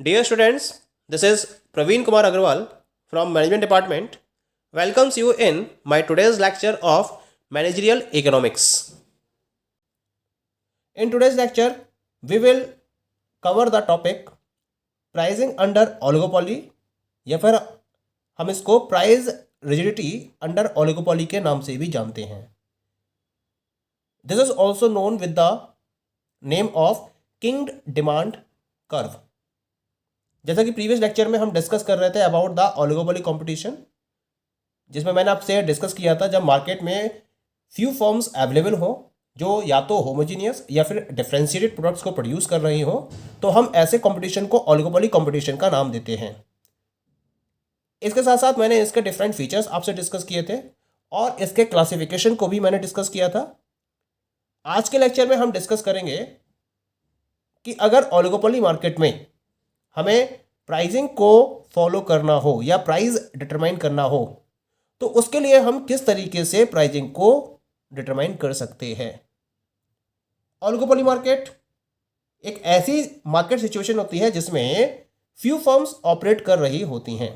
Dear students, this is Praveen Kumar Agarwal from Management Department. Welcomes you in my today's lecture of Managerial Economics. In today's lecture, we will cover the topic pricing under oligopoly या फिर हम इसको price rigidity under oligopoly के नाम से भी जानते हैं. This is also known with the name of kinked demand curve. जैसा कि प्रीवियस लेक्चर में हम डिस्कस कर रहे थे अबाउट द ओलिगोपोली कंपटीशन, जिसमें मैंने आपसे डिस्कस किया था जब मार्केट में फ्यू फर्म्स अवेलेबल हो जो या तो होमोजीनियस या फिर डिफरेंशिएटेड प्रोडक्ट्स को प्रोड्यूस कर रही हो, तो हम ऐसे कंपटीशन को ओलिगोपोली कंपटीशन का नाम देते हैं. इसके साथ साथ मैंने इसके डिफरेंट फीचर्स आपसे डिस्कस किए थे और इसके क्लासिफिकेशन को भी मैंने डिस्कस किया था. आज के लेक्चर में हम डिस्कस करेंगे कि अगर ओलिगोपोली मार्केट में हमें प्राइसिंग को फॉलो करना हो या प्राइस डिटरमाइन करना हो तो उसके लिए हम किस तरीके से प्राइसिंग को डिटरमाइन कर सकते हैं. ओलिगोपोली मार्केट एक ऐसी मार्केट सिचुएशन होती है जिसमें फ्यू फर्म्स ऑपरेट कर रही होती हैं.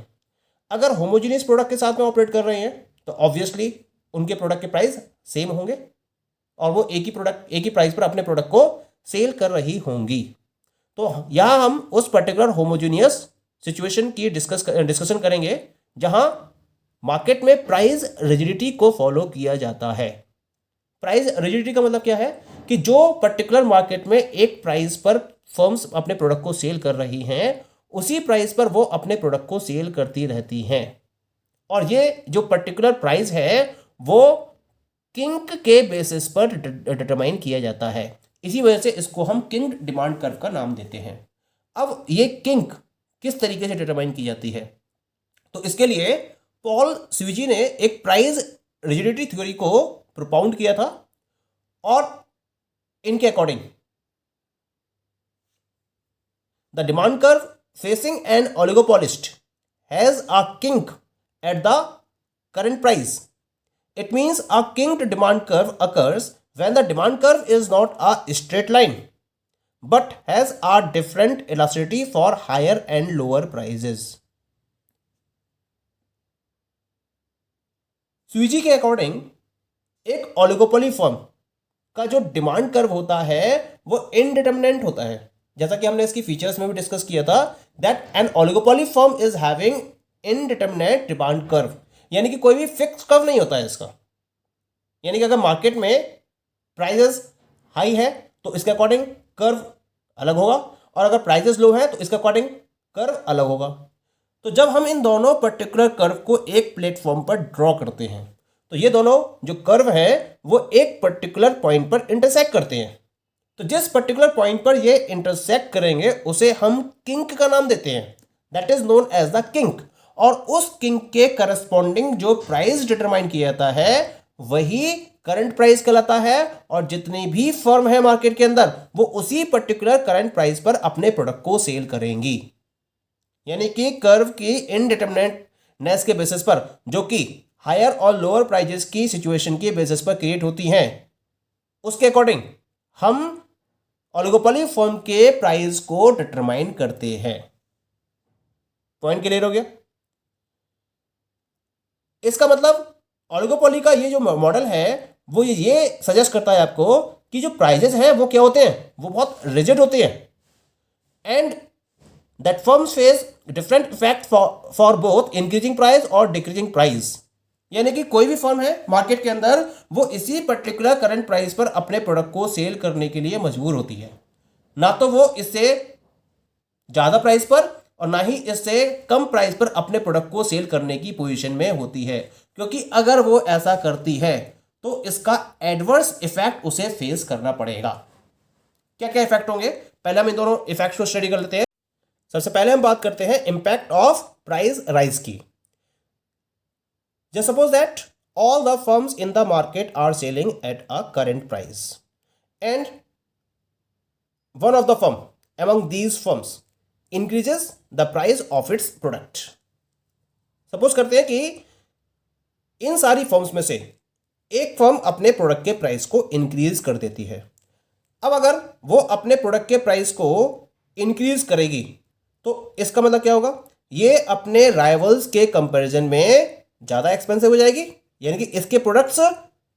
अगर होमोजीनियस प्रोडक्ट के साथ में ऑपरेट कर रहे हैं तो ऑब्वियसली उनके प्रोडक्ट के प्राइस सेम होंगे और वो एक ही प्राइस पर अपने प्रोडक्ट को सेल कर रही होंगी. तो यहाँ हम उस पर्टिकुलर होमोजीनियस सिचुएशन की डिस्कशन करेंगे जहां मार्केट में प्राइस रिजिडिटी को फॉलो किया जाता है. प्राइस रिजिडिटी का मतलब क्या है कि जो पर्टिकुलर मार्केट में एक प्राइस पर फर्म्स अपने प्रोडक्ट को सेल कर रही हैं उसी प्राइस पर वो अपने प्रोडक्ट को सेल करती रहती हैं और ये जो पर्टिकुलर प्राइस है वो किंक के बेसिस पर डिटरमाइन किया जाता है. इसी वजह से इसको हम किंग डिमांड कर्व का नाम देते हैं. अब ये किंक किस तरीके से डिटरमाइन की जाती है, तो इसके लिए पॉल स्विजी ने एक प्राइस रिजिडिटी थ्योरी को प्रोपाउंड किया था और इनके according the demand curve facing an oligopolist has a kink at the current price. It means a kinked demand curve occurs when the demand curve is not a straight line but has a different elasticity for higher and lower prices. Sweezy के according एक oligopoly firm का जो demand curve होता है वो इनडिटरमिनेंट होता है. जैसा कि हमने इसकी फीचर्स में भी डिस्कस किया था that an oligopoly firm is having indeterminate demand curve, यानी कि कोई भी फिक्स कर्व नहीं होता है इसका. यानी कि अगर मार्केट में प्राइसेस हाई है तो इसके अकॉर्डिंग कर्व अलग होगा और अगर प्राइसेस लो है तो इसके अकॉर्डिंग कर्व अलग होगा. तो जब हम इन दोनों पर्टिकुलर कर्व को एक प्लेटफॉर्म पर ड्रॉ करते हैं तो ये दोनों जो कर्व है वो एक पर्टिकुलर पॉइंट पर इंटरसेक्ट करते हैं. तो जिस पर्टिकुलर पॉइंट पर ये इंटरसेक्ट करेंगे उसे हम किंक का नाम देते हैं, that is known as the kink. और उस किंक के करस्पॉन्डिंग जो प्राइस डिटरमाइन किया जाता है वही करंट प्राइस कहलाता है और जितनी भी फर्म है मार्केट के अंदर वो उसी पर्टिकुलर करंट प्राइस पर अपने प्रोडक्ट को सेल करेंगी. यानी कि कर्व की इनडिटरमिनेटनेस के बेसिस पर जो कि हायर और लोअर प्राइजेस की सिचुएशन के बेसिस पर क्रिएट होती हैं उसके अकॉर्डिंग हम ओलिगोपोली फर्म के प्राइस को डिटरमाइन करते हैं. पॉइंट क्लियर हो गया. इसका मतलब ओलिगोपोली का ये जो मॉडल है वो ये सजेस्ट करता है आपको कि जो प्राइजेस हैं वो क्या होते हैं, वो बहुत रिजिड होते हैं and that firms face different effect for both increasing price और डिक्रीजिंग प्राइस. यानी कि कोई भी फर्म है मार्केट के अंदर वो इसी पर्टिकुलर करंट प्राइस पर अपने प्रोडक्ट को सेल करने के लिए मजबूर होती है. ना तो वो इससे ज़्यादा प्राइस पर और ना ही इससे कम प्राइस पर अपने प्रोडक्ट को सेल करने की पोजीशन में होती है, क्योंकि अगर वो ऐसा करती है तो इसका एडवर्स इफेक्ट उसे फेस करना पड़ेगा. क्या क्या इफेक्ट होंगे, पहले हम इन दोनों इफेक्ट्स को स्टडी कर लेते हैं. सबसे पहले हम बात करते हैं इंपैक्ट ऑफ प्राइस राइज की. Just suppose that all the firms in the market are selling at a current price and one of the firm among these firms increases the price of its product. Suppose करते हैं कि इन सारी firms में से एक firm अपने product के price को इंक्रीज कर देती है. अब अगर वो अपने प्रोडक्ट के प्राइस को इंक्रीज करेगी तो इसका मतलब क्या होगा, ये अपने राइवल्स के कंपैरिजन में ज़्यादा एक्सपेंसिव हो जाएगी, यानी कि इसके प्रोडक्ट्स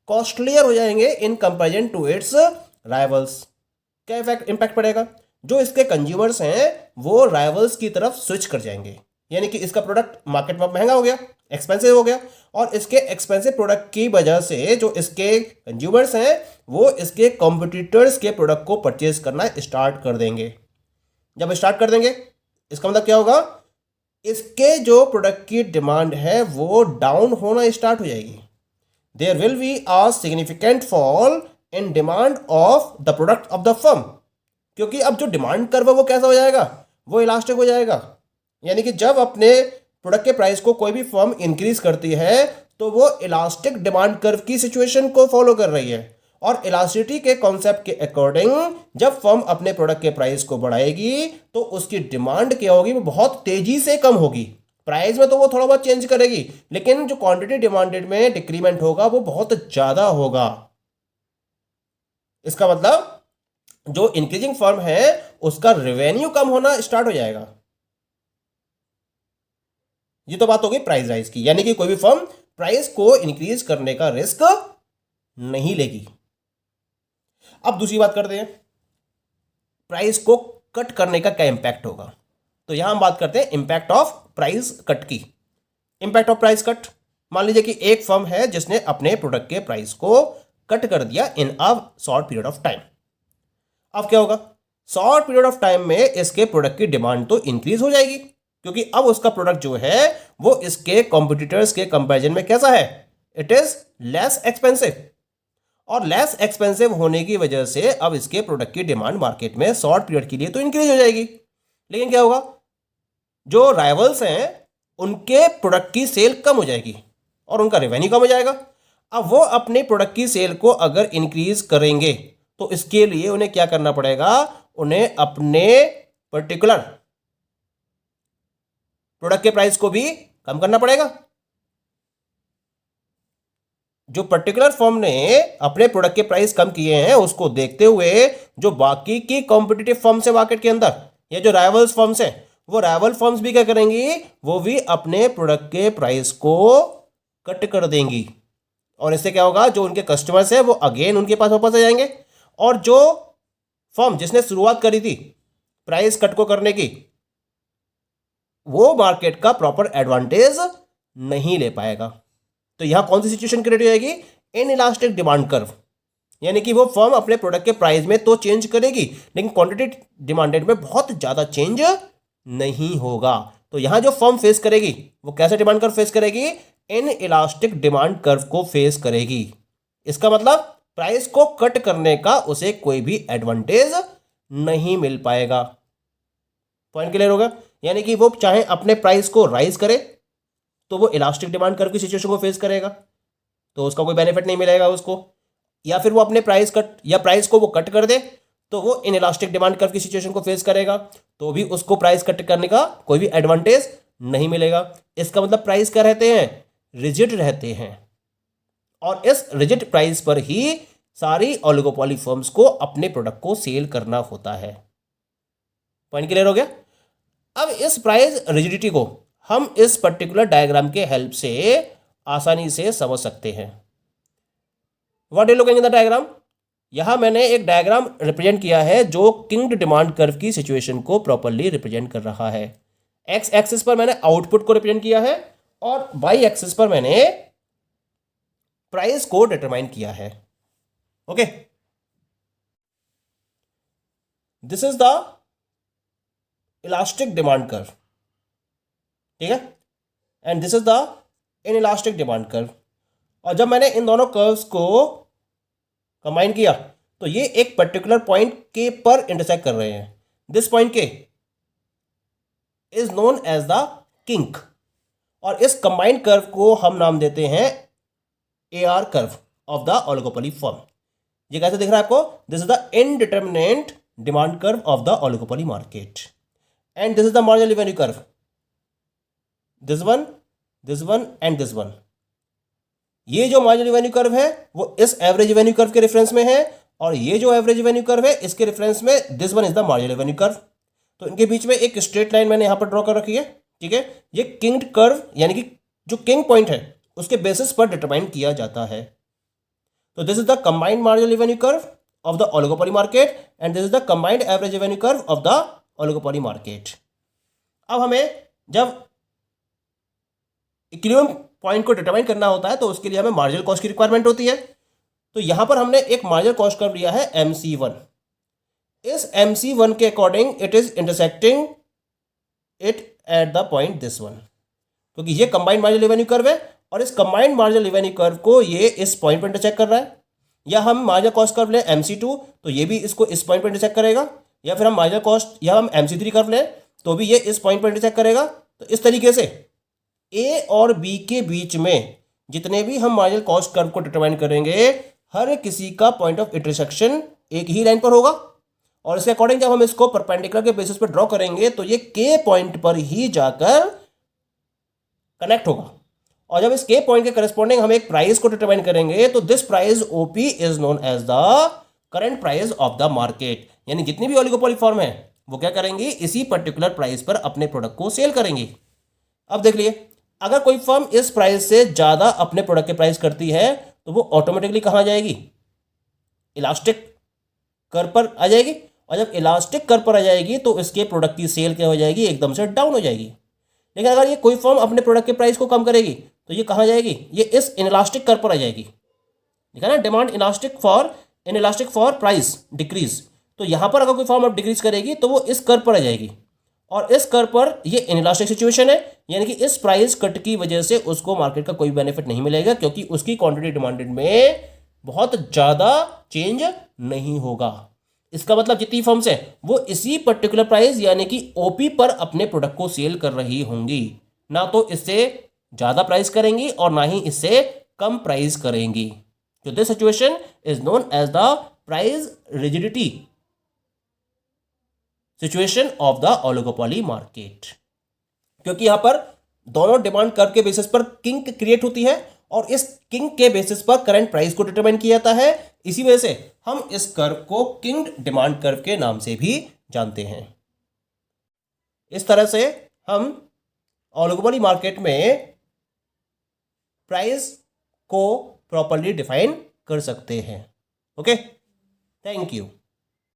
कॉस्टलियर हो जाएंगे in comparison to its rivals. क्या इम्पैक्ट पड़ेगा, जो इसके कंज्यूमर्स हैं वो राइवल्स की तरफ स्विच कर जाएंगे, यानी कि इसका प्रोडक्ट मार्केट में महंगा हो गया, एक्सपेंसिव हो गया, और इसके एक्सपेंसिव प्रोडक्ट की वजह से जो इसके कंज्यूमर्स हैं वो इसके कॉम्पिटिटर्स के प्रोडक्ट को परचेज करना स्टार्ट कर देंगे। जब स्टार्ट कर देंगे इसका मतलब क्या होगा, इसके जो प्रोडक्ट की डिमांड है वो डाउन होना स्टार्ट हो जाएगी। There will be a significant fall in demand of the product of the firm, क्योंकि अब जो डिमांड कर्व है वो कैसा हो जाएगा, वो इलास्टिक हो जाएगा। यानी कि जब अपने प्रोडक्ट के प्राइस को कोई भी फर्म इंक्रीज करती है तो वो इलास्टिक डिमांड कर्व की सिचुएशन को फॉलो कर रही है, और इलास्टिसिटी के कॉन्सेप्ट के अकॉर्डिंग जब फर्म अपने प्रोडक्ट के प्राइस को बढ़ाएगी तो उसकी डिमांड क्या होगी, वो बहुत तेजी से कम होगी। प्राइस में तो वो थोड़ा बहुत चेंज करेगी, लेकिन जो क्वांटिटी डिमांडेड में डिक्रीमेंट होगा वो बहुत ज़्यादा होगा। इसका मतलब जो इंक्रीजिंग फर्म है उसका रेवेन्यू कम होना स्टार्ट हो जाएगा। ये तो बात हो गई प्राइस राइज की, यानी कि कोई भी फर्म प्राइस को इंक्रीज करने का रिस्क नहीं लेगी। अब दूसरी बात करते हैं, प्राइस को कट करने का क्या इंपैक्ट होगा। तो यहां हम बात करते हैं इंपैक्ट ऑफ प्राइस कट की। इंपैक्ट ऑफ प्राइस कट, मान लीजिए कि एक फर्म है जिसने अपने प्रोडक्ट के प्राइस को कट कर दिया in a short period of time. अब क्या होगा, शॉर्ट पीरियड ऑफ टाइम में इसके प्रोडक्ट की डिमांड तो इंक्रीज हो जाएगी, क्योंकि अब उसका प्रोडक्ट जो है वो इसके कॉम्पिटिटर्स के कंपैरिजन में कैसा है, इट इज लेस एक्सपेंसिव, और लेस एक्सपेंसिव होने की वजह से अब इसके प्रोडक्ट की डिमांड मार्केट में शॉर्ट पीरियड के लिए तो इंक्रीज हो जाएगी। लेकिन क्या होगा, जो राइवल्स हैं उनके प्रोडक्ट की सेल कम हो जाएगी और उनका रेवेन्यू कम हो जाएगा। अब वो अपने प्रोडक्ट की सेल को अगर इंक्रीज करेंगे तो इसके लिए उन्हें क्या करना पड़ेगा, उन्हें अपने पर्टिकुलर प्रोडक्ट के प्राइस को भी कम करना पड़ेगा। जो पर्टिकुलर फर्म ने अपने प्रोडक्ट के प्राइस कम किए हैं उसको देखते हुए जो बाकी की कॉम्पिटिटिव फर्म्स है मार्केट के अंदर, या जो राइवल्स फर्म्स हैं, वो राइवल फर्म्स भी क्या करेंगी, वो भी अपने प्रोडक्ट के प्राइस को कट कर देंगी, और इससे क्या होगा, जो उनके कस्टमर्स हैं वो अगेन उनके पास वापस आ जाएंगे, और जो फर्म जिसने शुरुआत करी थी प्राइस कट को करने की वो मार्केट का प्रॉपर एडवांटेज नहीं ले पाएगा। तो यहां कौन सी सिचुएशन क्रिएट हो जाएगी, इन इलास्टिक डिमांड कर्व, यानी कि वो फर्म अपने प्रोडक्ट के प्राइस में तो चेंज करेगी लेकिन क्वांटिटी डिमांडेड में बहुत ज्यादा चेंज नहीं होगा। तो यहां जो फर्म फेस करेगी वो कैसे डिमांड कर्व फेस करेगी, इन इलास्टिक डिमांड कर्व को फेस करेगी। इसका मतलब प्राइस को कट करने का उसे कोई भी एडवांटेज नहीं मिल पाएगा। पॉइंट क्लियर होगा, यानी कि वो चाहे अपने प्राइस को राइज करे तो वो इलास्टिक डिमांड कर्व की सिचुएशन को फेस करेगा तो उसका कोई बेनिफिट नहीं मिलेगा उसको, या फिर वो अपने प्राइस कट या प्राइस को वो कट कर दे तो वो इन इलास्टिक डिमांड कर्व की सिचुएशन को फेस करेगा तो भी उसको प्राइस कट करने का कोई भी एडवांटेज नहीं मिलेगा। इसका मतलब प्राइस क्या रहते हैं, रिजिड रहते हैं, और इस रिजिड प्राइस पर ही सारी ओलिगोपोली फर्म्स को अपने प्रोडक्ट को सेल करना होता है। पॉइंट क्लियर हो गया। अब इस प्राइस रिजिडिटी को हम इस पर्टिकुलर डायग्राम के हेल्प से आसानी से समझ सकते हैं। What you looking in the diagram, यहां मैंने एक डायग्राम रिप्रेजेंट किया है जो किंग्ड डिमांड कर्व की सिचुएशन को प्रॉपर्ली रिप्रेजेंट कर रहा है। एक्स एक्सिस पर मैंने आउटपुट को रिप्रेजेंट किया है और वाई एक्सिस पर मैंने प्राइस को डिटरमाइन किया है। Okay, this is the elastic demand curve, ठीक है, and this is the in elastic demand curve. और जब मैंने इन दोनों कर्व्स को कंबाइन किया तो ये एक पर्टिकुलर पॉइंट के पर इंटरसेक्ट कर रहे हैं। This point K is known as the kink, और इस कंबाइंड कर्व को हम नाम देते हैं AR curve of the oligopoly firm. ये कैसे दिख रहा है आपको, this is the indeterminate demand curve of the oligopoly market, and this is the marginal revenue curve, this one and this one. ये जो मार्जिनल रेवेन्यू कर्व है वो इस एवरेज रेवेन्यू कर्व के रेफरेंस में है, और ये जो एवरेज रेवेन्यू कर्व है इसके रेफरेंस में this one is the marginal revenue curve. तो इनके बीच में एक स्ट्रेट लाइन मैंने यहाँ पर ड्रॉ कर रखी है, ठीक है। ये किंग्ड कर्व यानी कि जो किंग पॉइंट है उसके बेसिस पर डिटरमाइन किया जाता है। तो this is the combined marginal revenue curve of the oligopoly market and this is the combined average revenue curve of the oligopoly market. अब हमें जब इक्विलिब्रियम पॉइंट को डिटरमाइन करना होता है तो उसके लिए हमें मार्जिनल कॉस्ट की रिक्वायरमेंट होती है। तो यहां पर हमने एक मार्जिनल कॉस्ट कर्व लिया है MC1। इस MC1 के according it is intersecting it at the point this one, क्योंकि ये कंबाइंड मार्जिनल रेवेन्यू कर्व है और इस कंबाइंड मार्जिनल रेवेन्यू कर्व को ये इस पॉइंट पर इंटरसेक्ट कर रहा है। या हम मार्जिनल कॉस्ट कर्व लें MC2 तो ये भी इसको इस पॉइंट पर इंटरसेक्ट करेगा, या फिर हम मार्जिनल कॉस्ट या हम MC3 कर्व लें तो भी ये इस पॉइंट पर इंटरसेक्ट करेगा। तो इस तरीके से A और B के बीच में जितने भी हम मार्जिनल कॉस्ट कर्व को डिटरमाइन करेंगे हर किसी का पॉइंट ऑफ इंटरसेक्शन एक ही लाइन पर होगा, और इसके अकॉर्डिंग जब हम इसको परपेंडिकुलर के बेसिस पर ड्रॉ करेंगे तो ये K पॉइंट पर ही जाकर कनेक्ट होगा। और जब इस K पॉइंट के करस्पॉन्डिंग हम एक प्राइस को डिटरमाइन करेंगे तो this price OP is known as the current price of the market. यानी जितनी भी ओलिगोपोली फर्म है वो क्या करेंगी, इसी पर्टिकुलर प्राइस पर अपने प्रोडक्ट को सेल करेंगी। अब देख लिए, अगर कोई फर्म इस प्राइस से ज्यादा अपने प्रोडक्ट के प्राइस करती है तो वो ऑटोमेटिकली कहां जाएगी, इलास्टिक कर्व पर आ जाएगी। और जब इलास्टिक कर्व पर आ जाएगी तो इसके प्रोडक्ट की सेल क्या हो जाएगी, एकदम से डाउन हो जाएगी। लेकिन अगर ये कोई फर्म अपने प्रोडक्ट के प्राइस को कम करेगी तो ये कहां जाएगी, ये इस इनइलास्टिक कर्व पर आ जाएगी। देखा ना, demand inelastic for price decrease. तो यहां पर अगर कोई फर्म अब डिक्रीज करेगी तो वो इस कर्व पर आ जाएगी, और इस कर्व पर ये इनइलास्टिक सिचुएशन है, यानी कि इस प्राइस कट की वजह से उसको मार्केट का कोई बेनिफिट नहीं मिलेगा, क्योंकि उसकी क्वांटिटी डिमांडेड में बहुत ज़्यादा चेंज नहीं होगा। इसका मतलब जितनी फर्म्स है वो इसी पर्टिकुलर प्राइस यानी कि OP पर अपने प्रोडक्ट को सेल कर रही होंगी, ना तो इससे ज़्यादा प्राइस करेंगी और ना ही इससे कम प्राइस करेंगी। तो this situation is known as the price rigidity situation of the oligopoly market, क्योंकि यहां पर दोनों डिमांड कर्व के बेसिस पर किंग क्रिएट होती है और इस किंग के बेसिस पर करंट प्राइस को डिटरमाइन किया जाता है। इसी वजह से हम इस कर्व को किंग डिमांड कर्व के नाम से भी जानते हैं। इस तरह से हम ओलिगोपोली मार्केट में प्राइस को प्रॉपर्ली डिफाइन कर सकते हैं। Okay, thank you.